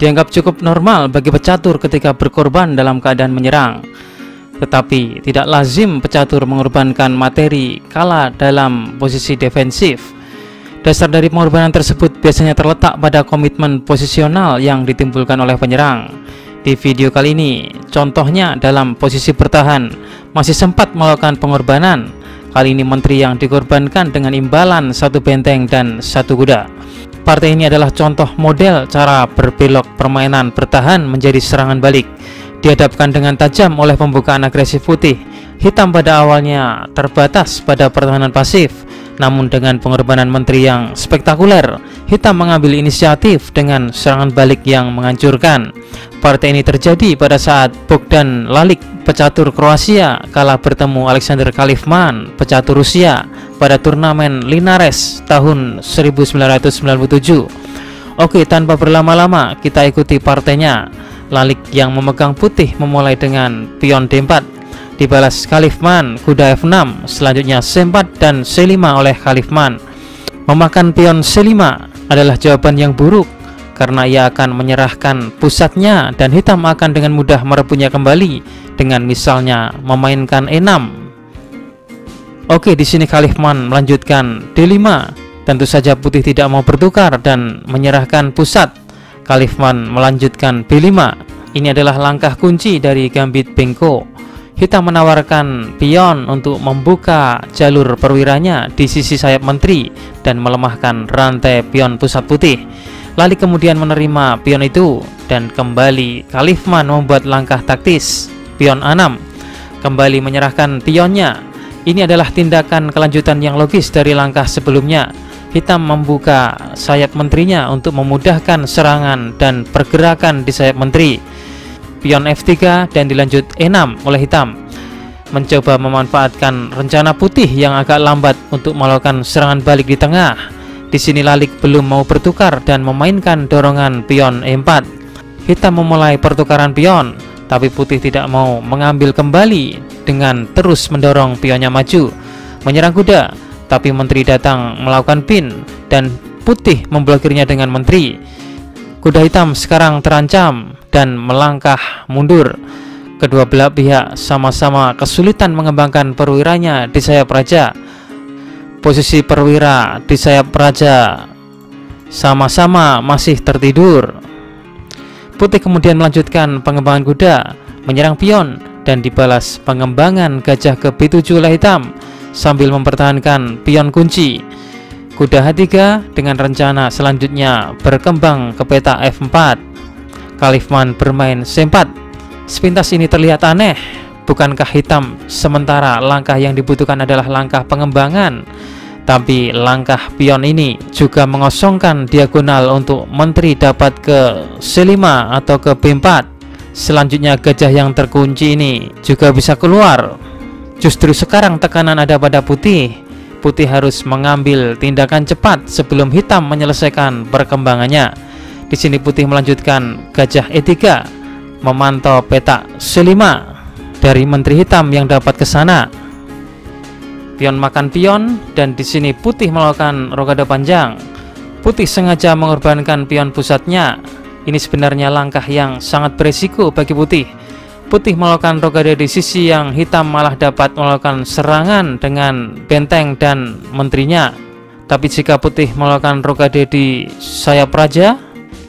dianggap cukup normal bagi pecatur ketika berkorban dalam keadaan menyerang. Tetapi tidak lazim pecatur mengorbankan materi kala dalam posisi defensif. Dasar dari pengorbanan tersebut biasanya terletak pada komitmen posisional yang ditimbulkan oleh penyerang. Di video kali ini, contohnya dalam posisi bertahan, masih sempat melakukan pengorbanan. Kali ini menteri yang dikorbankan dengan imbalan satu benteng dan satu kuda. Partai ini adalah contoh model cara berbelok permainan bertahan menjadi serangan balik. Dihadapkan dengan tajam oleh pembukaan agresif putih. Hitam pada awalnya terbatas pada pertahanan pasif, namun dengan pengorbanan menteri yang spektakuler, hitam mengambil inisiatif dengan serangan balik yang menghancurkan. Partai ini terjadi pada saat Bogdan Lalić, pecatur Kroasia, kalah bertemu Alexander Kalifman, pecatur Rusia, pada turnamen Linares tahun 1997. Oke, tanpa berlama-lama kita ikuti partainya. Lalić yang memegang putih memulai dengan pion D4, dibalas Kalifman kuda F6, selanjutnya C4 dan C5 oleh Kalifman. Memakan pion C5 adalah jawaban yang buruk karena ia akan menyerahkan pusatnya dan hitam akan dengan mudah merebutnya kembali dengan misalnya memainkan E6. Oke, di sini Kalifman melanjutkan D5. Tentu saja putih tidak mau bertukar dan menyerahkan pusat. Kalifman melanjutkan B5. Ini adalah langkah kunci dari gambit Bengko. Hitam menawarkan pion untuk membuka jalur perwiranya di sisi sayap menteri dan melemahkan rantai pion pusat putih. Lalić kemudian menerima pion itu dan kembali Kalifman membuat langkah taktis pion A6, kembali menyerahkan pionnya. Ini adalah tindakan kelanjutan yang logis dari langkah sebelumnya. Hitam membuka sayap menterinya untuk memudahkan serangan dan pergerakan di sayap menteri. Pion F3 dan dilanjut E6 oleh hitam, mencoba memanfaatkan rencana putih yang agak lambat untuk melakukan serangan balik di tengah. Di sini Lalić belum mau bertukar dan memainkan dorongan pion E4. Hitam memulai pertukaran pion, tapi putih tidak mau mengambil kembali dengan terus mendorong pionnya maju, menyerang kuda. Tapi menteri datang melakukan pin dan putih memblokirnya dengan menteri. Kuda hitam sekarang terancam dan melangkah mundur. Kedua belah pihak sama-sama kesulitan mengembangkan perwiranya di sayap raja. Posisi perwira di sayap raja sama-sama masih tertidur. Putih kemudian melanjutkan pengembangan kuda, menyerang pion dan dibalas pengembangan gajah ke B7 oleh hitam sambil mempertahankan pion kunci. Kuda H3 dengan rencana selanjutnya berkembang ke peta F4. Kalifman bermain C4. Sepintas ini terlihat aneh. Bukankah hitam sementara langkah yang dibutuhkan adalah langkah pengembangan? Tapi langkah pion ini juga mengosongkan diagonal untuk menteri dapat ke C5 atau ke B4. Selanjutnya gajah yang terkunci ini juga bisa keluar. Justru sekarang tekanan ada pada putih. Putih harus mengambil tindakan cepat sebelum hitam menyelesaikan perkembangannya. Di sini putih melanjutkan gajah E3, memantau peta C5 dari menteri hitam yang dapat ke sana. Pion makan pion dan di sini putih melakukan rokade panjang. Putih sengaja mengorbankan pion pusatnya. Ini sebenarnya langkah yang sangat beresiko bagi putih. Putih melakukan rokade di sisi yang hitam malah dapat melakukan serangan dengan benteng dan menterinya. Tapi jika putih melakukan rokade di sayap raja,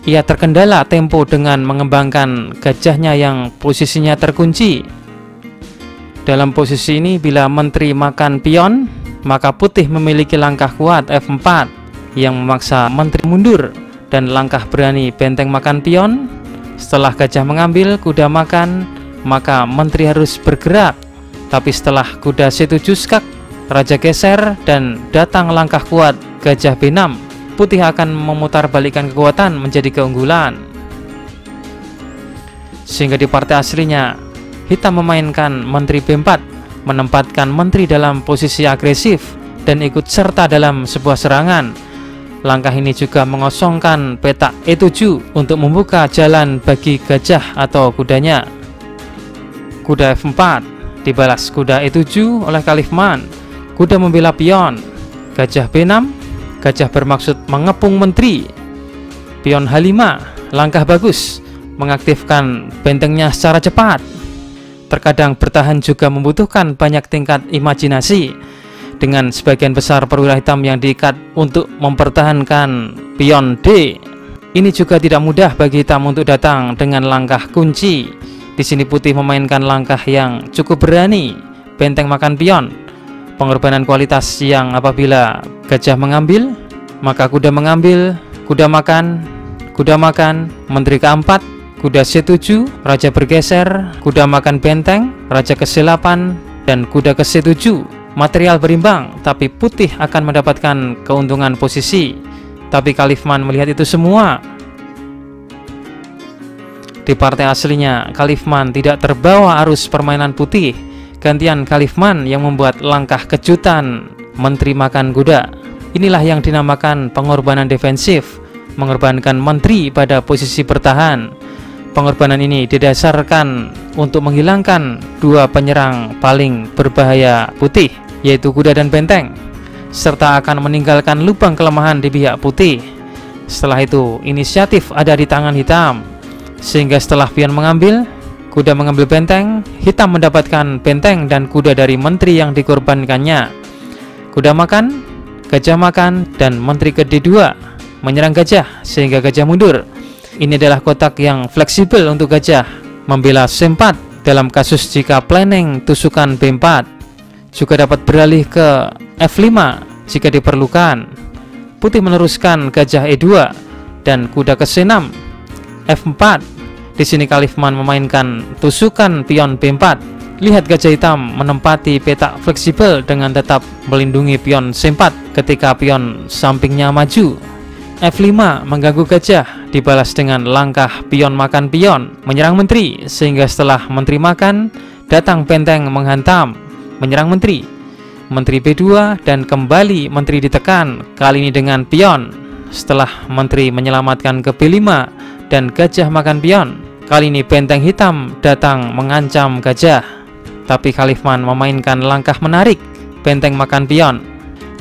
ia terkendala tempo dengan mengembangkan gajahnya yang posisinya terkunci. Dalam posisi ini bila menteri makan pion, maka putih memiliki langkah kuat F4 yang memaksa menteri mundur dan langkah berani benteng makan pion. Setelah gajah mengambil, kuda makan, maka menteri harus bergerak. Tapi setelah kuda C7 skak, raja geser dan datang langkah kuat gajah B6, putih akan memutar balikan kekuatan menjadi keunggulan. Sehingga di partai aslinya hitam memainkan menteri B4, menempatkan menteri dalam posisi agresif dan ikut serta dalam sebuah serangan. Langkah ini juga mengosongkan peta E7 untuk membuka jalan bagi gajah atau kudanya. Kuda F4 dibalas kuda E7 oleh Kalifman. Kuda membela pion. Gajah B6, gajah bermaksud mengepung menteri. Pion H5 Langkah bagus, mengaktifkan bentengnya secara cepat. Terkadang bertahan juga membutuhkan banyak tingkat imajinasi. Dengan sebagian besar perwira hitam yang diikat untuk mempertahankan pion D, ini juga tidak mudah bagi hitam untuk datang dengan langkah kunci. Di sini putih memainkan langkah yang cukup berani, benteng makan pion. Pengorbanan kualitas yang apabila gajah mengambil, maka kuda mengambil, kuda makan, menteri keempat, kuda C7, raja bergeser, kuda makan benteng, raja ke C8, dan kuda ke C7. Material berimbang, tapi putih akan mendapatkan keuntungan posisi. Tapi Khalifman melihat itu semua. Di partai aslinya, Khalifman tidak terbawa arus permainan putih. Gantian Khalifman yang membuat langkah kejutan menteri makan kuda. Inilah yang dinamakan pengorbanan defensif, mengorbankan menteri pada posisi bertahan. Pengorbanan ini didasarkan untuk menghilangkan dua penyerang paling berbahaya putih, yaitu kuda dan benteng, serta akan meninggalkan lubang kelemahan di pihak putih. Setelah itu, inisiatif ada di tangan hitam, sehingga setelah pion mengambil, kuda mengambil benteng, hitam mendapatkan benteng dan kuda dari menteri yang dikorbankannya. Kuda makan, gajah makan, dan menteri ke D2 menyerang gajah sehingga gajah mundur. Ini adalah kotak yang fleksibel untuk gajah membela C4 dalam kasus jika planning tusukan B4. Juga dapat beralih ke F5 jika diperlukan. Putih meneruskan gajah E2 dan kuda ke C6, F4. Di sini Khalifman memainkan tusukan pion B4. Lihat gajah hitam menempati petak fleksibel dengan tetap melindungi pion C4 ketika pion sampingnya maju. F5 mengganggu gajah, dibalas dengan langkah pion makan pion, menyerang menteri, sehingga setelah menteri makan, datang benteng menghantam, menyerang menteri. Menteri B2 dan kembali menteri ditekan, kali ini dengan pion. Setelah menteri menyelamatkan ke B5 dan gajah makan pion, kali ini benteng hitam datang mengancam gajah. Tapi Khalifman memainkan langkah menarik, benteng makan pion.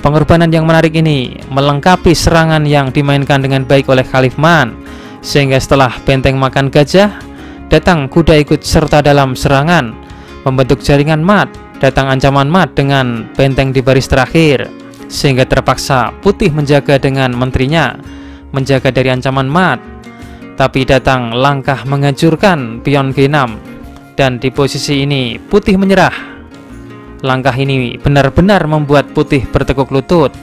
Pengorbanan yang menarik ini melengkapi serangan yang dimainkan dengan baik oleh Khalifman, sehingga setelah benteng makan gajah, datang kuda ikut serta dalam serangan, membentuk jaringan mat, datang ancaman mat dengan benteng di baris terakhir, sehingga terpaksa putih menjaga dengan menterinya, menjaga dari ancaman mat. Tapi datang langkah menghancurkan pion G6, dan di posisi ini putih menyerah. Langkah ini benar-benar membuat putih bertekuk lutut,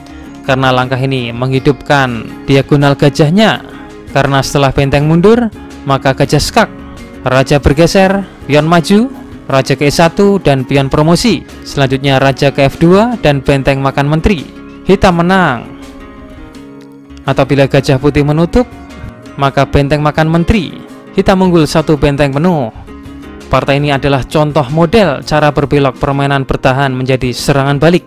karena langkah ini menghidupkan diagonal gajahnya. Karena setelah benteng mundur, maka gajah skak, raja bergeser, pion maju, raja ke E1 dan pion promosi. Selanjutnya raja ke F2 dan benteng makan menteri. Hitam menang. Atau bila gajah putih menutup, maka benteng makan menteri. Hitam unggul satu benteng penuh. Partai ini adalah contoh model cara berbelok permainan bertahan menjadi serangan balik.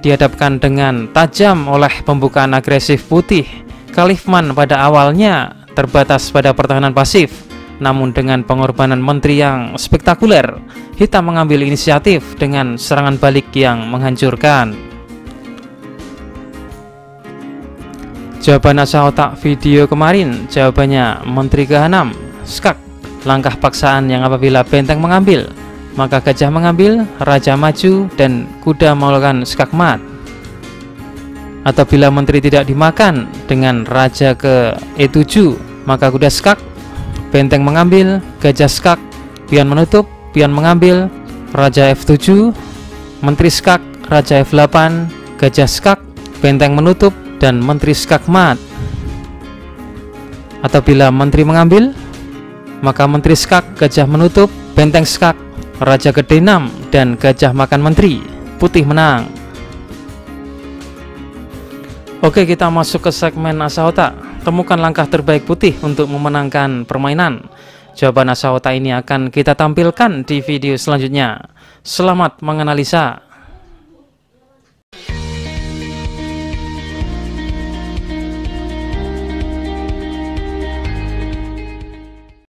Dihadapkan dengan tajam oleh pembukaan agresif putih. Khalifman pada awalnya terbatas pada pertahanan pasif, namun dengan pengorbanan menteri yang spektakuler, hitam mengambil inisiatif dengan serangan balik yang menghancurkan. Jawaban asal otak video kemarin, jawabannya menteri ke-6, skak. Langkah paksaan yang apabila benteng mengambil, maka gajah mengambil, raja maju, dan kuda melakukan skakmat. Atau bila menteri tidak dimakan dengan raja ke E7, maka kuda skak, benteng mengambil, gajah skak, pion menutup, pion mengambil, raja F7, menteri skak, raja F8, gajah skak, benteng menutup, dan menteri skakmat. Atau bila menteri mengambil, maka menteri skak, gajah menutup, benteng skak, raja ke D6, dan gajah makan menteri. Putih menang. Oke, kita masuk ke segmen asa otak. Temukan langkah terbaik putih untuk memenangkan permainan. Jawaban asa otak ini akan kita tampilkan di video selanjutnya. Selamat menganalisa.